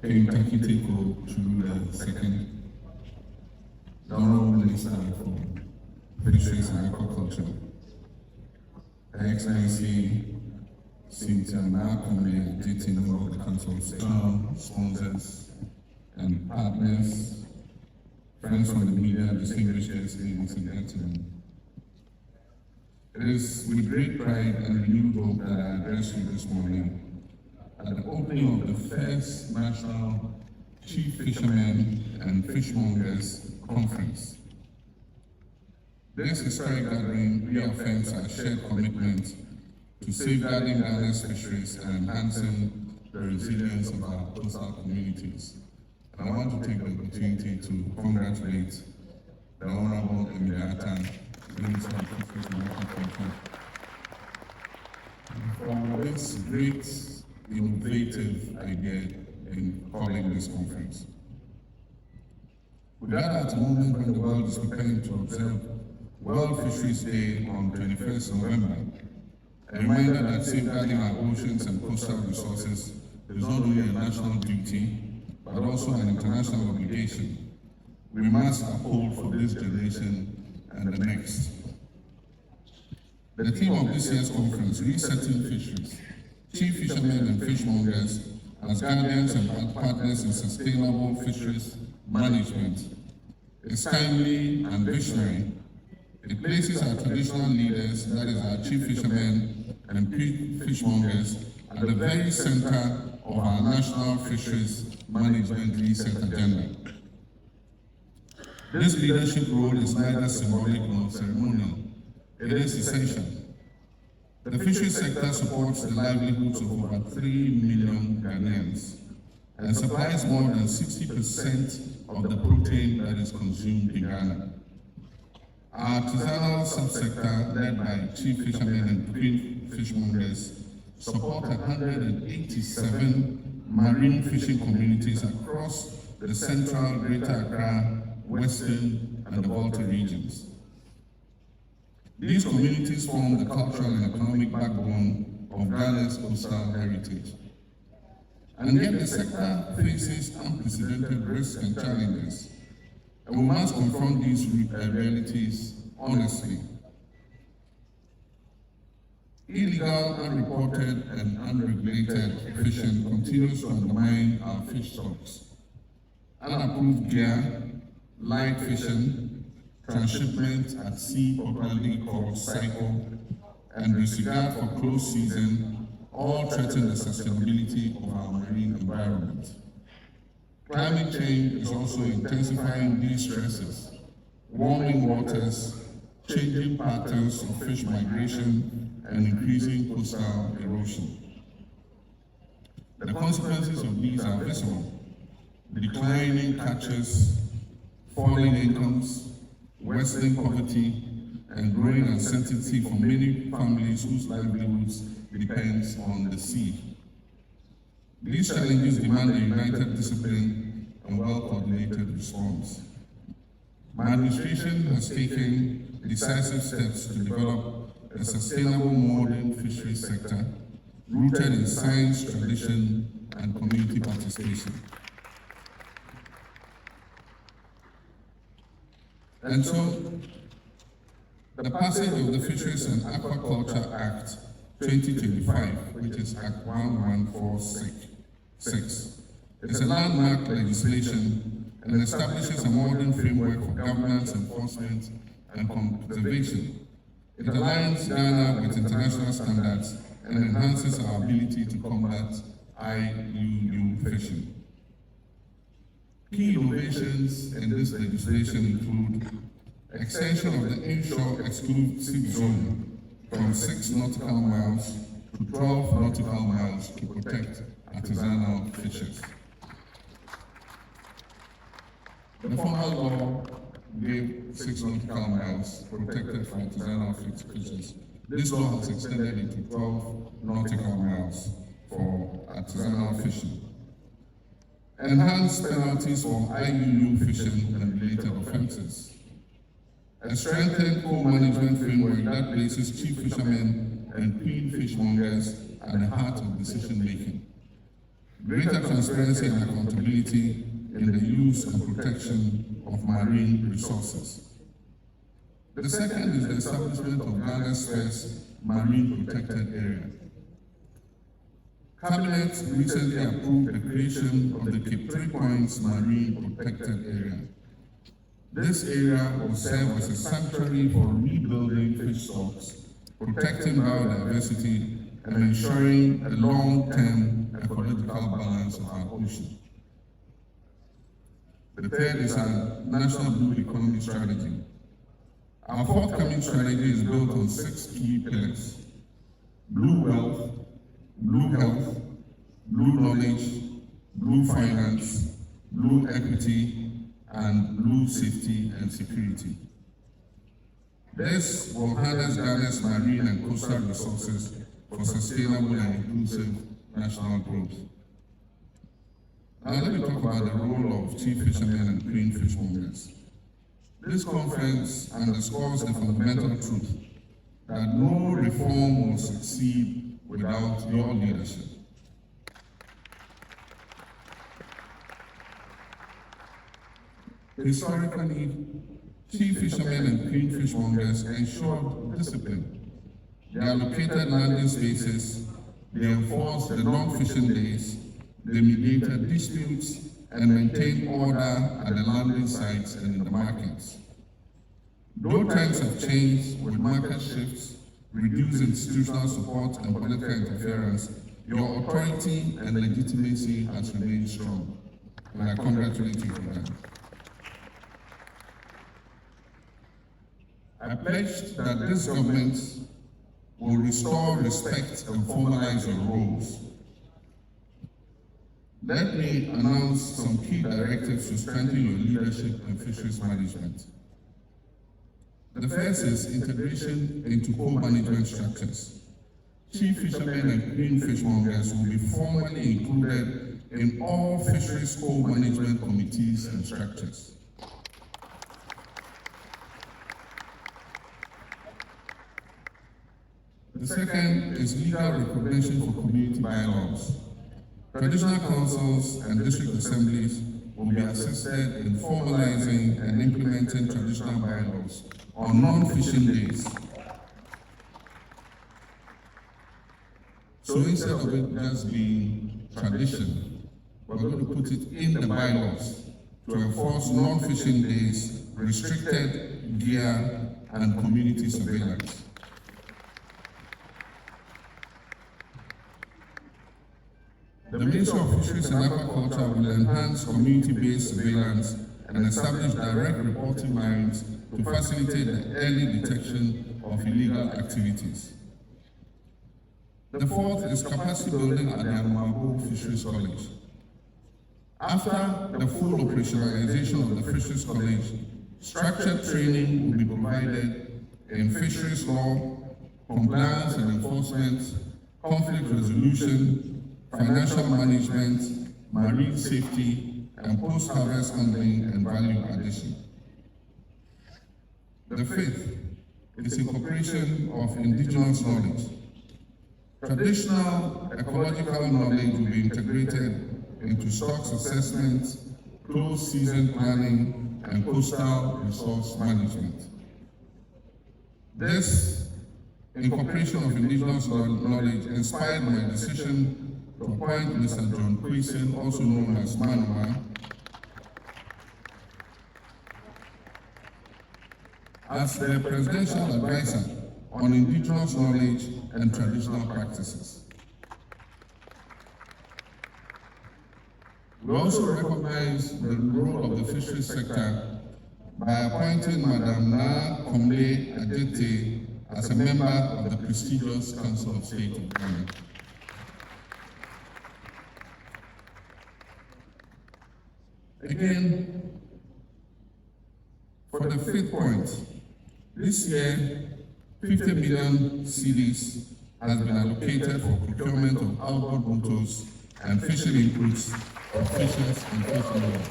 Kentakiteko Chulu II, the Honorable Minister for Fisheries and Aquaculture, Her Excellency Cynthia Malcolm, Deputy Member of the Council of State, sponsors and partners, friends from the media, distinguished guests, ladies and gentlemen. It is with great pride and renewed hope that I address you this morning at the opening of the first National Chief Fishermen and Fishmongers Conference. This historic gathering reaffirms our shared commitment to safeguarding Ghana's fisheries and enhancing the resilience of our coastal communities. And I want to take the opportunity to congratulate the Honorable Emiata, Minister of Fisheries and Aquaculture, for this great innovative idea in calling this conference. We are at a moment when the world is preparing to observe World Fisheries Day on 21st November, a reminder that safeguarding our oceans and coastal resources is not only a national duty, but also an international obligation we must uphold for this generation and the next. The theme of this year's conference, Resetting Fisheries, Chief Fishermen and Fishmongers as Guardians and Partners in Sustainable Fisheries Management, is timely and visionary. It places our traditional leaders, that is our chief fishermen and fishmongers, at the very center of our national fisheries management reset agenda. This leadership role is neither symbolic nor ceremonial. It is essential. The fisheries sector supports the livelihoods of over 3 million Ghanaians and supplies more than 60% of the protein that is consumed in Ghana. Our artisanal subsector, led by chief fishermen and fishmongers, support 187 marine fishing communities across the central, Greater Accra, Western, and the Volta regions. These communities form the cultural and economic backbone of Ghana's coastal heritage. And yet the sector faces unprecedented risks and challenges, and we must confront these realities honestly. Illegal, unreported, and unregulated fishing continues to undermine our fish stocks. Unapproved gear, light fishing, transshipment at sea, popularly called cycle, and disregard for closed season all threaten the sustainability of our marine environment. Climate change is also intensifying these stresses, warming waters, changing patterns of fish migration, and increasing coastal erosion. The consequences of these are visible: declining catches, falling incomes, worsening poverty, and growing uncertainty for many families whose livelihoods depends on the sea. These challenges demand a united discipline and well-coordinated response. My administration has taken decisive steps to develop a sustainable modern fisheries sector rooted in science, tradition, and community participation. And so, the passage of the Fisheries and Aquaculture Act 2025, which is Act 1146, is a landmark legislation and establishes a modern framework for governance, enforcement, and conservation. It aligns Ghana with international standards and enhances our ability to combat IUU fishing. Key innovations in this legislation include extension of the inshore exclusive zone from 6 nautical miles to 12 nautical miles to protect artisanal fishers. The former law gave 6 nautical miles protected for artisanal fishers. This law has extended it to 12 nautical miles for artisanal fishing. Enhanced penalties for IUU fishing and related offences. A strengthened co-management framework that places chief fishermen and queen fishmongers at the heart of decision-making. greater transparency and accountability in the use and protection of marine resources. The second is the establishment of Ghana's first marine protected area. Cabinet recently approved the creation of the Cape 3 Points Marine Protected Area. This area will serve as a sanctuary for rebuilding fish stocks, protecting biodiversity, and ensuring a long-term ecological balance of our ocean. The third is our National Blue Economy Strategy. Our forthcoming strategy is built on 6 key pillars: blue wealth, blue health, blue knowledge, blue finance, blue equity, and blue safety and security. This will harness Ghana's marine and coastal resources for sustainable and inclusive national growth. Now let me talk about the role of chief fishermen and queen fishmongers. This conference underscores the fundamental truth that no reform will succeed without your leadership. Historically, chief fishermen and queen fishmongers ensured discipline. They allocated landing spaces, they enforced the non-fishing days, they mediated disputes, and maintained order at the landing sites and in the markets. Though times have changed with market shifts, reduced institutional support, and political interference, your authority and legitimacy has remained strong, and I congratulate you for that. I pledge that this government will restore respect and formalize your roles. Let me announce some key directives to strengthen your leadership in fisheries management. The first is integration into co-management structures. Chief fishermen and queen fishmongers will be formally included in all fisheries co-management committees and structures. The second is legal recognition for community bylaws. Traditional councils and district assemblies will be assisted in formalizing and implementing traditional bylaws on non-fishing days. So instead of it just being tradition, we're going to put it in the bylaws to enforce non-fishing days, restricted gear, and community surveillance. The Ministry of Fisheries and Aquaculture will enhance community-based surveillance and establish direct reporting lines to facilitate the early detection of illegal activities. The fourth is capacity building at the Anamago Fisheries College. After the full operationalization of the Fisheries College, structured training will be provided in fisheries law, compliance and enforcement, conflict resolution, financial management, marine safety, and post-harvest handling and value addition. The fifth is incorporation of indigenous knowledge. Traditional ecological knowledge will be integrated into stocks assessment, closed season planning, and coastal resource management. This incorporation of indigenous knowledge inspired my decision to appoint Mr. John Dramani, also known as Mahama, as the Presidential Advisor on Indigenous Knowledge and Traditional Practices. We also recognize the role of the fisheries sector by appointing Madam Na Komle Adjete as a member of the prestigious Council of State of Ghana. Again, for the fifth point, this year, 50 million cedis has been allocated for procurement of outboard motors and fishing inputs for fishers and fishmongers.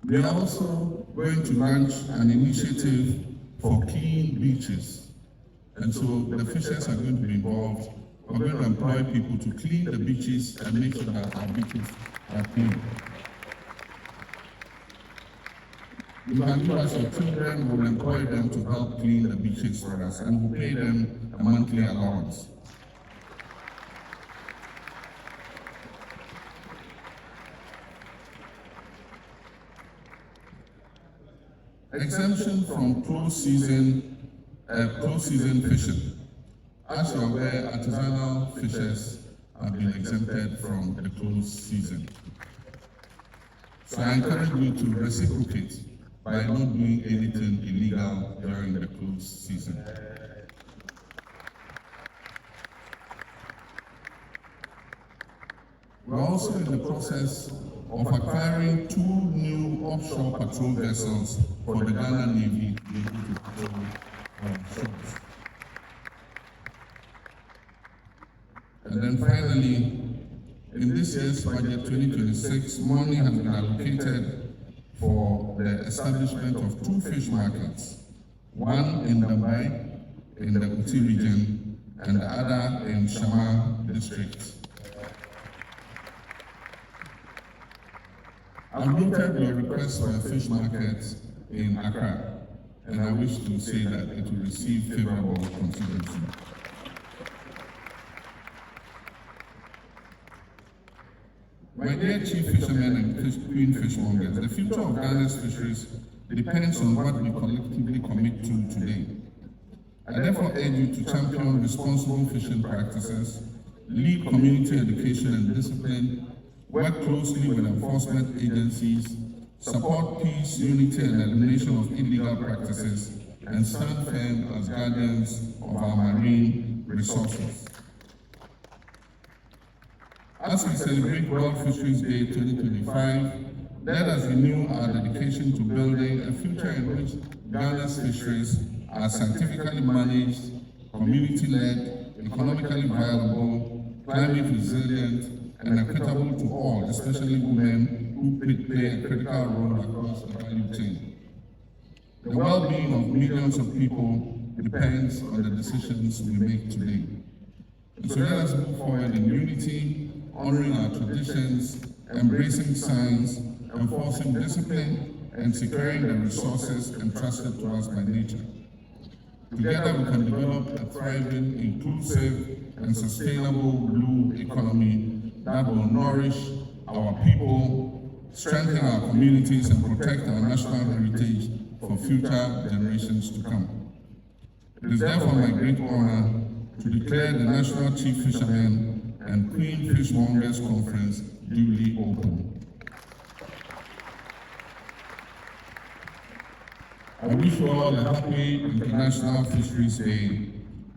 We are also going to launch an initiative for clean beaches, And so the fishers are going to be involved. We're going to employ people to clean the beaches and make sure that our beaches are clean. You can give us your children, we'll employ them to help clean the beaches for us, and we'll pay them a monthly allowance. Exemption from closed season fishing. As you're aware, artisanal fishers have been exempted from the closed season. So I encourage you to reciprocate by not doing anything illegal during the closed season. We're also in the process of acquiring 2 new offshore patrol vessels for the Ghana Navy to be able to patrol shores. And then finally, in this year's budget 2026, money has been allocated for the establishment of 2 fish markets, one in Dambai, in the Uti region, and the other in Shama district. I've noted your request for a fish market in Accra, and I wish to say that it will receive favorable consideration. My dear Chief Fishermen and Queen Fishmongers, the future of Ghana's fisheries depends on what we collectively commit to today. I therefore urge you to champion responsible fishing practices, lead community education and discipline, work closely with enforcement agencies, support peace, unity and elimination of illegal practices, and stand firm as guardians of our marine resources. As we celebrate World Fisheries Day 2025, let us renew our dedication to building a future in which Ghana's fisheries are scientifically managed, community-led, economically viable, climate resilient, and equitable to all, especially women who play a critical role across the value chain. The well-being of millions of people depends on the decisions we make today. And so let us move forward in unity, honoring our traditions, embracing science, enforcing discipline, and securing the resources entrusted to us by nature. Together we can develop a thriving, inclusive, and sustainable blue economy that will nourish our people, strengthen our communities, and protect our national heritage for future generations to come. It is therefore my great honor to declare the National Chief Fishermen and Queen Fishmongers Conference duly open. I wish you all a happy International Fisheries Day.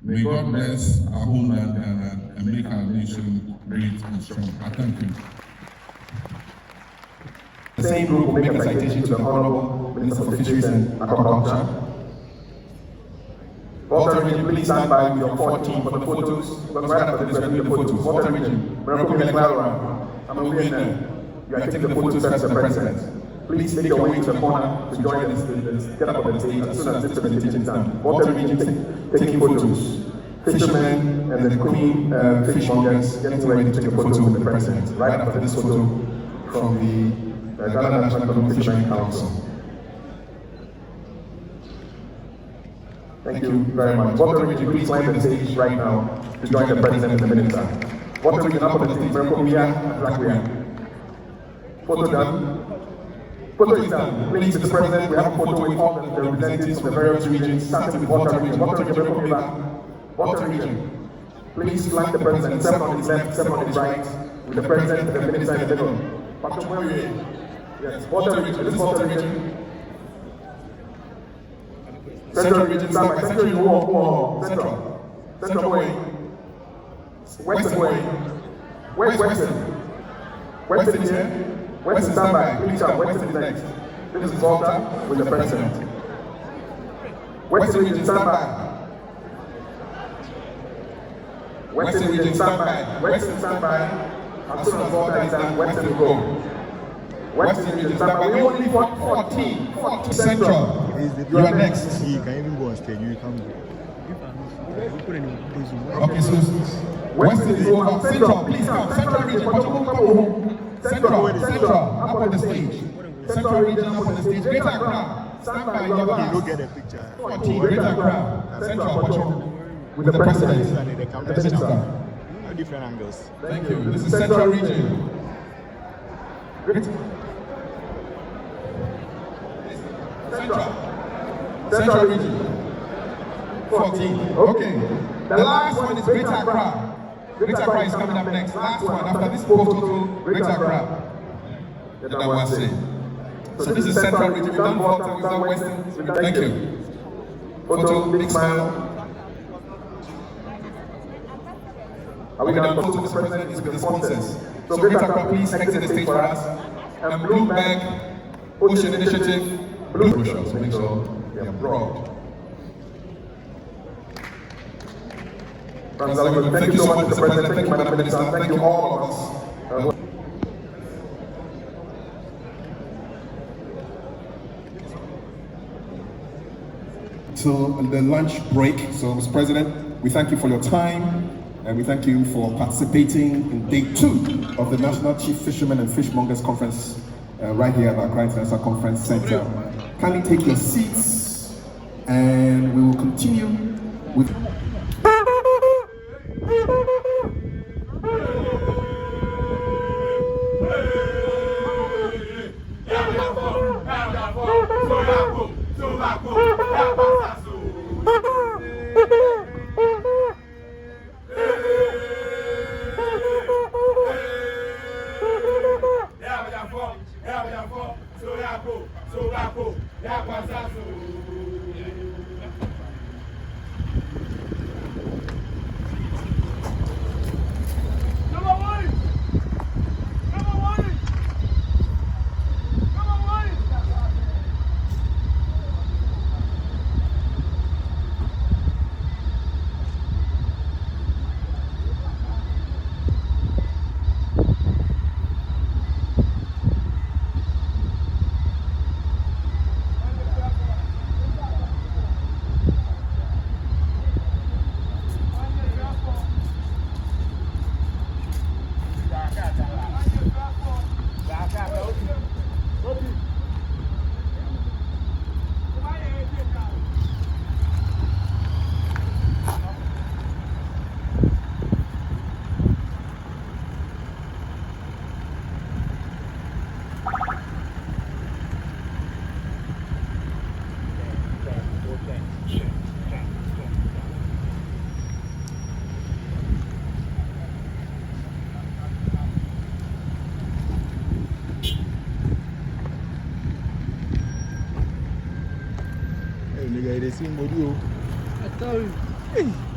May God bless our homeland Ghana and make our nation great and strong. I thank you. The same group will make a citation to the Honorable Minister for Fisheries and Aquaculture. Walter Region, please stand by with your 14 for the photos. Because right after this, we're doing the photos. Walter Region, we're going to be around. I'm going to be in there. You are taking the photos as the President. Please make your way to the corner to join us. Get up on the stage as soon as this presentation is done. Walter Region taking photos. Fishermen and the Queen Fishmongers getting ready to take a photo with the President. Right after this photo from the Ghana National Fisheries Council. Thank you very much. Walter Region, please climb the stage right now to join the President and the Minister. Walter Region, up on the stage. Photo done. Photo is done. Please, Mr. President, we have a photo with all the representatives from the various regions, starting with Walter Region. Walter Region, Walter Region. Please flank the President, 7 on his left, 7 on his right, with the President and the Minister in the middle. Dr. Murray. Yes, Walter Region. This is Walter Region. Central Region, stand by. Central Region, Central. Central way. Western way. Where's Western? Western is here. Western, stand by. Please come. Western is next. This is Walter with the President. Western Region, stand by. Western Region, stand by. Western, stand by. As soon as Walter is done, Western will go. Western Region, stand by. We only want 14 Central. You are next. You can even go on stage. You can go. Okay, so Western is over. Central, please come. Central region, Central, up on the stage. Central region up on the stage. Greater Accra, stand by your back. Look at the picture. 14, Greater Accra, Central, with the president and the minister. Different angles. Thank you. This is Central region. Central region. 14. Okay. The last one is Greater Accra. Greater Accra is coming up next. Last one. After this photo, Greater Accra. That was it. So this is Central region. We've done Volta, we've done Western. Thank you. Photo, big smile. Are we going to photo, Mr. President, is with the sponsors. So Greater Accra, please exit the stage for us. And Bloomberg, Ocean Initiative, Blue Shows, make sure they are broad. Thank you so much, Mr. President. Thank you, Madam Minister. Thank you, all of us. So the lunch break. So, Mr. President, we thank you for your time, and we thank you for participating in day 2 of the National Chief Fishermen and Fishmongers Conference right here at our Accra International Conference Center. Kindly take your seats, and we will continue with. Nigga, they seen Modio. I tell you. Hey.